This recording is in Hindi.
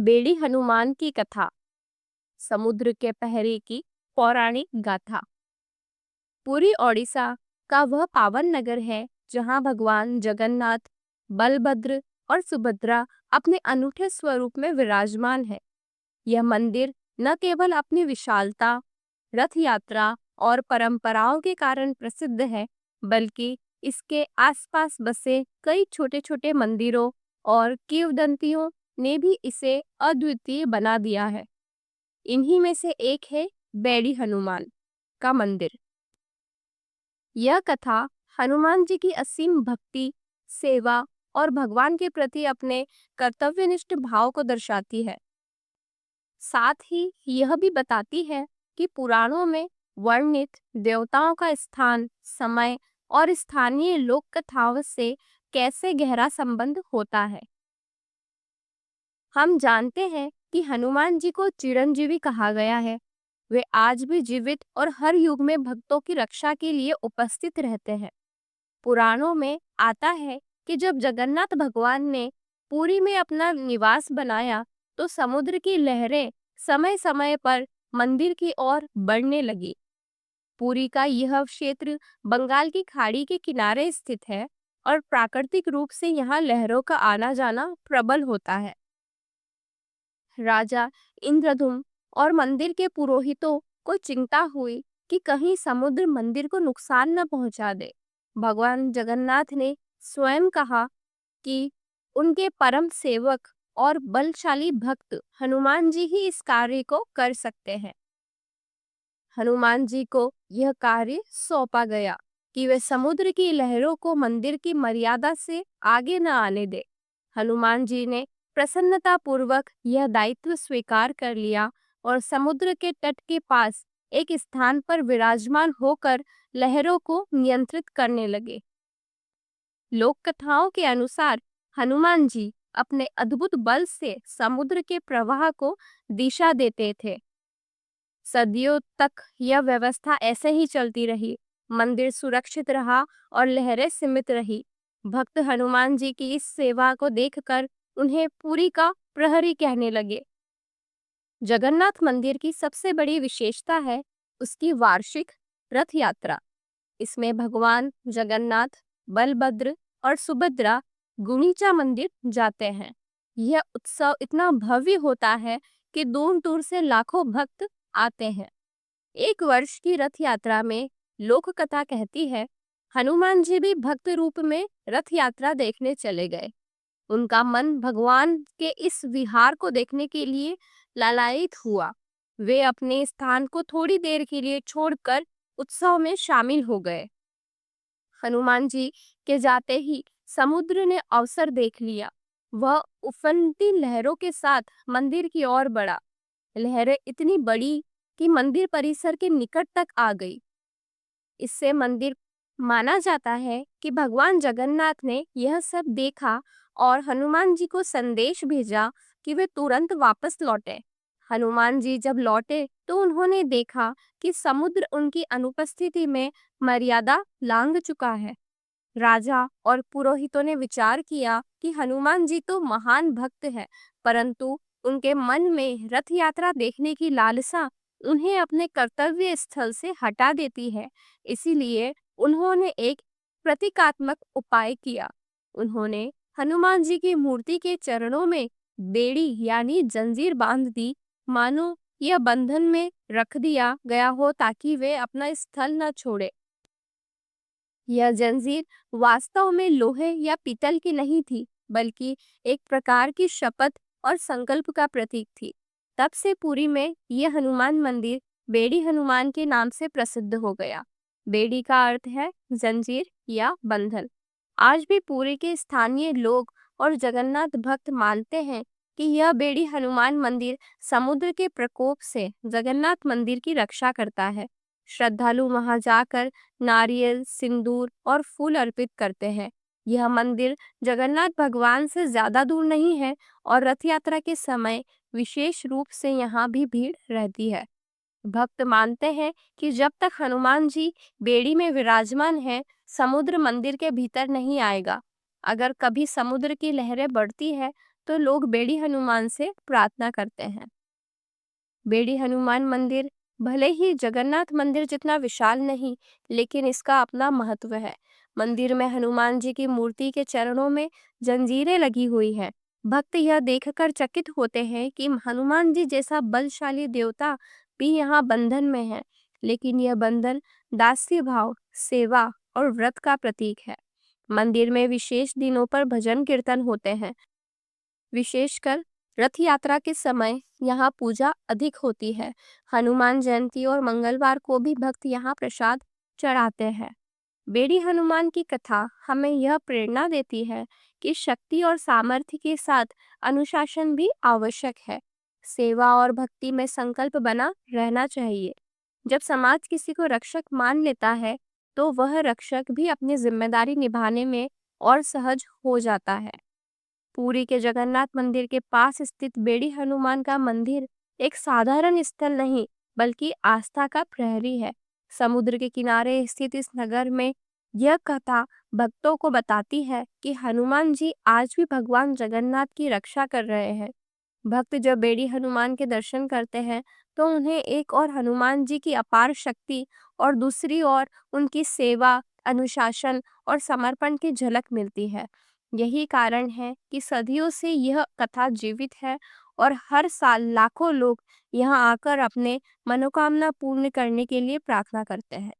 बेड़ी हनुमान की कथा। समुद्र के पहरे की पौराणिक गाथा। पूरी ओडिशा का वह पावन नगर है जहां भगवान जगन्नाथ, बलभद्र और सुभद्रा अपने अनूठे स्वरूप में विराजमान है। यह मंदिर न केवल अपनी विशालता, रथ यात्रा और परंपराओं के कारण प्रसिद्ध है, बल्कि इसके आसपास बसे कई छोटे-छोटे मंदिरों और किंवदंतियों ने भी इसे अद्वितीय बना दिया है। इन्हीं में से एक है बेड़ी हनुमान का मंदिर। यह कथा हनुमान जी की असीम भक्ति, सेवा और भगवान के प्रति अपने कर्तव्यनिष्ठ भाव को दर्शाती है। साथ ही यह भी बताती है कि पुराणों में वर्णित देवताओं का स्थान, समय और स्थानीय लोक कथाओं से कैसे गहरा संबंध होता है। हम जानते हैं कि हनुमान जी को चिरंजीवी कहा गया है। वे आज भी जीवित और हर युग में भक्तों की रक्षा के लिए उपस्थित रहते हैं। पुराणों में आता है कि जब जगन्नाथ भगवान ने पुरी में अपना निवास बनाया, तो समुद्र की लहरें समय समय पर मंदिर की ओर बढ़ने लगी। पुरी का यह क्षेत्र बंगाल की खाड़ी के किनारे स्थित है और प्राकृतिक रूप से यहाँ लहरों का आना जाना प्रबल होता है। राजा इंद्रदुम्न और मंदिर के पुरोहितों को चिंता हुई कि कहीं समुद्र मंदिर को नुकसान न पहुंचा दे। भगवान जगन्नाथ ने स्वयं कहा कि उनके परम सेवक और बलशाली भक्त हनुमान जी ही इस कार्य को कर सकते हैं। हनुमान जी को यह कार्य सौंपा गया कि वे समुद्र की लहरों को मंदिर की मर्यादा से आगे न आने दे। हनुमान जी ने प्रसन्नता पूर्वक यह दायित्व स्वीकार कर लिया और समुद्र के तट के पास एक स्थान पर विराजमान होकर लहरों को नियंत्रित करने लगे। लोक कथाओं के अनुसार हनुमान जी अपने अद्भुत बल से समुद्र के प्रवाह को दिशा देते थे। सदियों तक यह व्यवस्था ऐसे ही चलती रही। मंदिर सुरक्षित रहा और लहरें सीमित रही। भक्त हनुमान जी की इस सेवा को देखकर उन्हें पुरी का प्रहरी कहने लगे। जगन्नाथ मंदिर की सबसे बड़ी विशेषता है उसकी वार्षिक रथ यात्रा। इसमें भगवान जगन्नाथ, बलभद्र और सुभद्रा गुंडीचा मंदिर जाते हैं। यह उत्सव इतना भव्य होता है कि दूर दूर से लाखों भक्त आते हैं। एक वर्ष की रथ यात्रा में लोक कथा कहती है, हनुमान जी भी भक्त रूप में रथ यात्रा देखने चले गए। उनका मन भगवान के इस विहार को देखने के लिए लालायित हुआ। वे अपने स्थान को थोड़ी देर के लिए छोड़कर उत्सव में शामिल हो गए। हनुमान जी के जाते ही समुद्र ने अवसर देख लिया। वह उफनती लहरों के साथ मंदिर की ओर बढ़ा। लहरें इतनी बड़ी कि मंदिर परिसर के निकट तक आ गई। इससे मंदिर माना जाता है कि भगवान जगन्नाथ ने यह सब देखा और हनुमान जी को संदेश भेजा कि वे तुरंत वापस लौटे। हनुमान जी जब लौटे तो उन्होंने देखा कि समुद्र उनकी अनुपस्थिति में मर्यादा लांघ चुका है। राजा और पुरोहितों ने विचार किया कि हनुमान जी तो महान भक्त है, परंतु उनके मन में रथ यात्रा देखने की लालसा उन्हें अपने कर्तव्य स्थल से हटा देती है। इसीलिए उन्होंने एक प्रतीकात्मक उपाय किया। उन्होंने हनुमान जी की मूर्ति के चरणों में बेड़ी यानी जंजीर बांध दी, मानो यह बंधन में रख दिया गया हो ताकि वे अपना स्थल न छोड़े। यह जंजीर वास्तव में लोहे या पीतल की नहीं थी, बल्कि एक प्रकार की शपथ और संकल्प का प्रतीक थी। तब से पुरी में यह हनुमान मंदिर बेड़ी हनुमान के नाम से प्रसिद्ध हो गया। बेड़ी का अर्थ है जंजीर या बंधन। आज भी पुरी के स्थानीय लोग और जगन्नाथ भक्त मानते हैं कि यह बेड़ी हनुमान मंदिर समुद्र के प्रकोप से जगन्नाथ मंदिर की रक्षा करता है। श्रद्धालु वहां जाकर नारियल, सिंदूर और फूल अर्पित करते हैं। यह मंदिर जगन्नाथ भगवान से ज्यादा दूर नहीं है और रथ यात्रा के समय विशेष रूप से यहाँ भी भीड़ रहती है। भक्त मानते हैं कि जब तक हनुमान जी बेड़ी में विराजमान हैं, समुद्र मंदिर के भीतर नहीं आएगा। अगर कभी समुद्र की लहरें बढ़ती है तो लोग बेड़ी हनुमान से प्रार्थना करते हैं। बेड़ी हनुमान मंदिर भले ही जगन्नाथ मंदिर जितना विशाल नहीं, लेकिन इसका अपना महत्व है। मंदिर में हनुमान जी की मूर्ति के चरणों में जंजीरें लगी हुई हैं। भक्त यह देखकर चकित होते हैं कि हनुमान जी जैसा बलशाली देवता भी यहाँ बंधन में है, लेकिन यह बंधन दास्य भाव, सेवा और व्रत का प्रतीक है। मंदिर में विशेष दिनों पर भजन कीर्तन होते हैं। विशेषकर रथ यात्रा के समय यहाँ पूजा अधिक होती है। हनुमान जयंती और मंगलवार को भी भक्त यहाँ प्रसाद चढ़ाते हैं। बेड़ी हनुमान की कथा हमें यह प्रेरणा देती है कि शक्ति और सामर्थ्य के साथ अनुशासन भी आवश्यक है। सेवा और भक्ति में संकल्प बना रहना चाहिए। जब समाज किसी को रक्षक मान लेता है, तो वह रक्षक भी अपनी जिम्मेदारी निभाने में और सहज हो जाता है। पुरी के जगन्नाथ मंदिर के पास स्थित बेड़ी हनुमान का मंदिर एक साधारण स्थल नहीं, बल्कि आस्था का प्रहरी है। समुद्र के किनारे स्थित इस नगर में यह कथा भक्तों को बताती है कि हनुमान जी आज भी भगवान जगन्नाथ की रक्षा कर रहे हैं। भक्त जब बेड़ी हनुमान के दर्शन करते हैं, तो उन्हें एक और हनुमान जी की अपार शक्ति और दूसरी ओर उनकी सेवा, अनुशासन और समर्पण की झलक मिलती है। यही कारण है कि सदियों से यह कथा जीवित है और हर साल लाखों लोग यहाँ आकर अपने मनोकामना पूर्ण करने के लिए प्रार्थना करते हैं।